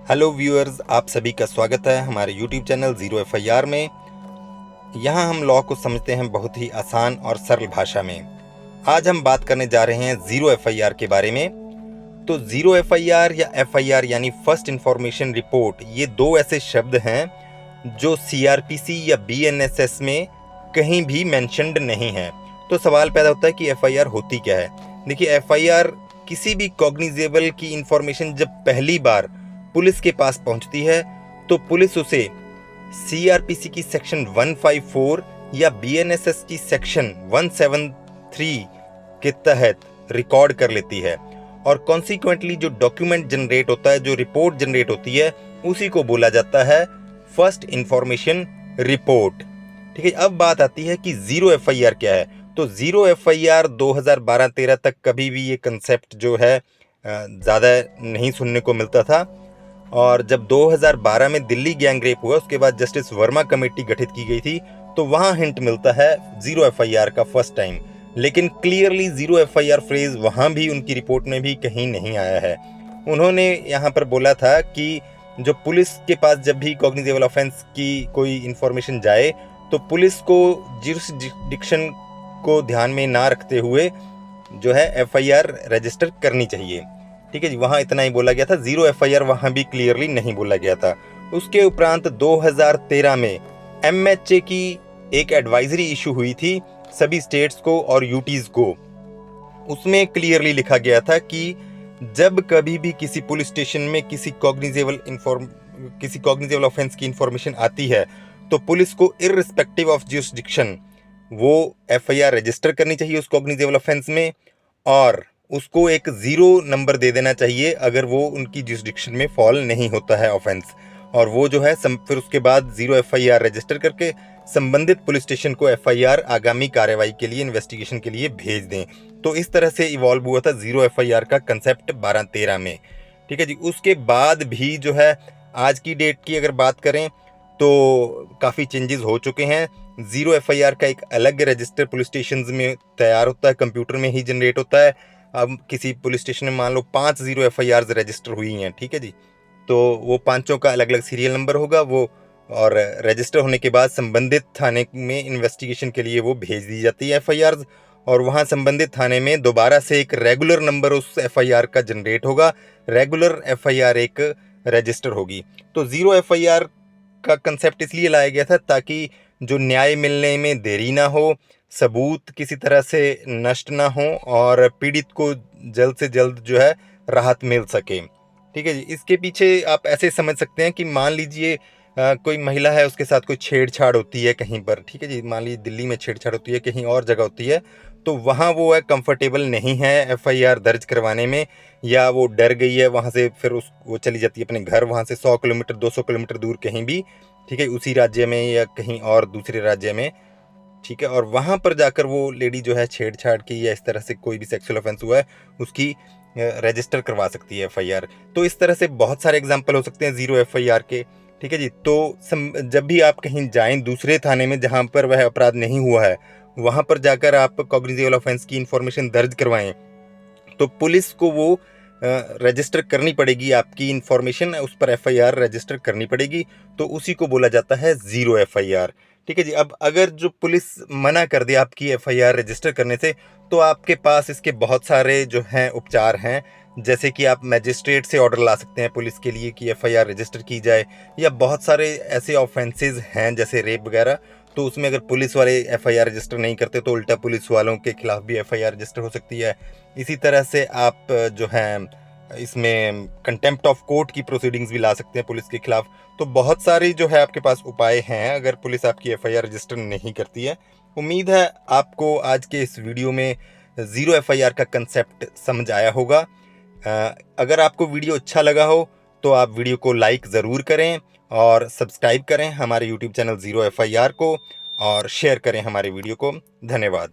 Hello viewers, आप सभी का स्वागत है हमारे यूट्यूब चैनल ज़ीरो एफआईआर में। यहाँ हम लॉ को समझते हैं बहुत ही आसान और सरल भाषा में। आज हम बात करने जा रहे हैं ज़ीरो एफआईआर के बारे में। तो ज़ीरो एफआईआर या एफआईआर यानी फर्स्ट इंफॉर्मेशन रिपोर्ट, ये दो ऐसे शब्द हैं जो सीआरपीसी या बीएनएसएस में कहीं भी मेंशन्ड नहीं है। तो सवाल पैदा होता है कि एफआईआर होती क्या है। देखिए, एफआईआर किसी भी कॉग्निजेबल की इंफॉर्मेशन जब पहली बार पुलिस के पास पहुंचती है तो पुलिस उसे सीआरपीसी की सेक्शन 154 या बीएनएसएस की सेक्शन 173 के तहत रिकॉर्ड कर लेती है और कॉन्सिक्वेंटली जो डॉक्यूमेंट जनरेट होता है, जो रिपोर्ट जनरेट होती है, उसी को बोला जाता है फर्स्ट इंफॉर्मेशन रिपोर्ट। ठीक है, अब बात आती है कि ज़ीरो एफआईआर क्या है। तो ज़ीरो एफआईआर 2012-13 तक कभी भी ये कंसेप्ट जो है ज़्यादा नहीं सुनने को मिलता था। और जब 2012 में दिल्ली गैंग रेप हुआ, उसके बाद जस्टिस वर्मा कमेटी गठित की गई थी, तो वहां हिंट मिलता है ज़ीरो एफआईआर का फर्स्ट टाइम। लेकिन क्लियरली ज़ीरो एफआईआर फ्रेज वहां भी उनकी रिपोर्ट में भी कहीं नहीं आया है। उन्होंने यहाँ पर बोला था कि जो पुलिस के पास जब भी कॉग्निजेबल ऑफेंस की कोई इंफॉर्मेशन जाए तो पुलिस को ज्यूरिसडिक्शन को ध्यान में ना रखते हुए जो है एफआईआर रजिस्टर करनी चाहिए। ठीक है जी, वहाँ इतना ही बोला गया था। ज़ीरो एफआईआर वहाँ भी क्लियरली नहीं बोला गया था। उसके उपरांत 2013 में एमएचए की एक एडवाइजरी इशू हुई थी सभी स्टेट्स को और यूटीज को। उसमें क्लियरली लिखा गया था कि जब कभी भी किसी पुलिस स्टेशन में किसी कॉग्निजेबल ऑफेंस की इंफॉर्मेशन आती है तो पुलिस को इररिस्पेक्टिव ऑफ ज्यूरिसडिक्शन वो एफआईआर रजिस्टर करनी चाहिए उस कॉग्निजेबल ऑफेंस में, और उसको एक 0 नंबर दे देना चाहिए अगर वो उनकी ज्यूरिसडिक्शन में फॉल नहीं होता है ऑफेंस। और वो जो है फिर उसके बाद ज़ीरो एफआईआर रजिस्टर करके संबंधित पुलिस स्टेशन को एफआईआर आगामी कार्रवाई के लिए, इन्वेस्टिगेशन के लिए भेज दें। तो इस तरह से इवॉल्व हुआ था ज़ीरो एफआईआर का कंसेप्ट 12-13 में। ठीक है जी, उसके बाद भी जो है आज की डेट की अगर बात करें तो काफ़ी चेंजेस हो चुके हैं। ज़ीरो एफआईआर का एक अलग रजिस्टर पुलिस स्टेशन में तैयार होता है, कंप्यूटर में ही जनरेट होता है। अब किसी पुलिस स्टेशन में मान लो 5 ज़ीरो एफआईआर रजिस्टर हुई हैं, ठीक है जी, तो वो पांचों का अलग अलग सीरियल नंबर होगा वो, और रजिस्टर होने के बाद संबंधित थाने में इन्वेस्टिगेशन के लिए वो भेज दी जाती है एफआईआर, और वहाँ संबंधित थाने में दोबारा से एक रेगुलर नंबर उस एफआईआर का जनरेट होगा। रेगुलर एफआईआर एक रजिस्टर होगी। तो ज़ीरो एफआईआर का कंसेप्ट इसलिए लाया गया था ताकि जो न्याय मिलने में देरी ना हो, सबूत किसी तरह से नष्ट ना हो और पीड़ित को जल्द से जल्द जो है राहत मिल सके। ठीक है जी, इसके पीछे आप ऐसे समझ सकते हैं कि मान लीजिए कोई महिला है, उसके साथ कोई छेड़छाड़ होती है कहीं पर, ठीक है जी, मान लीजिए दिल्ली में छेड़छाड़ होती है, कहीं और जगह होती है, तो वहाँ वो है कंफर्टेबल नहीं है एफआईआर दर्ज करवाने में, या वो डर गई है वहाँ से, फिर वो चली जाती है अपने घर, वहाँ से 100 किलोमीटर 200 किलोमीटर दूर कहीं भी, ठीक है, उसी राज्य में या कहीं और दूसरे राज्य में, ठीक है, और वहाँ पर जाकर वो लेडी जो है छेड़छाड़ की या इस तरह से कोई भी सेक्सुअल ऑफेंस हुआ है उसकी रजिस्टर करवा सकती है एफआईआर। तो इस तरह से बहुत सारे एग्जांपल हो सकते हैं ज़ीरो एफआईआर के। ठीक है जी, तो जब भी आप कहीं जाएं दूसरे थाने में जहाँ पर वह अपराध नहीं हुआ है, वहाँ पर जाकर आप कॉग्निजेबल ऑफेंस की इंफॉर्मेशन दर्ज करवाएं तो पुलिस को वो रजिस्टर करनी पड़ेगी, आपकी इंफॉर्मेशन उस पर एफआईआर रजिस्टर करनी पड़ेगी। तो उसी को बोला जाता है ज़ीरो एफआईआर। ठीक है जी, अब अगर जो पुलिस मना कर दे आपकी एफआईआर रजिस्टर करने से, तो आपके पास इसके बहुत सारे जो हैं उपचार हैं। जैसे कि आप मैजिस्ट्रेट से ऑर्डर ला सकते हैं पुलिस के लिए कि एफआईआर रजिस्टर की जाए, या बहुत सारे ऐसे ऑफेंसेस हैं जैसे रेप वगैरह, तो उसमें अगर पुलिस वाले एफआईआर रजिस्टर नहीं करते तो उल्टा पुलिस वालों के खिलाफ भी एफआईआर रजिस्टर हो सकती है। इसी तरह से आप जो हैं इसमें कंटेम्प्ट ऑफ कोर्ट की प्रोसीडिंग्स भी ला सकते हैं पुलिस के खिलाफ। तो बहुत सारी जो है आपके पास उपाय हैं अगर पुलिस आपकी एफआईआर रजिस्टर नहीं करती है। उम्मीद है आपको आज के इस वीडियो में ज़ीरो एफआईआर का कंसेप्ट समझ आया होगा। अगर आपको वीडियो अच्छा लगा हो तो आप वीडियो को लाइक ज़रूर करें और सब्सक्राइब करें हमारे यूट्यूब चैनल ज़ीरो एफआईआर को, और शेयर करें हमारे वीडियो को। धन्यवाद।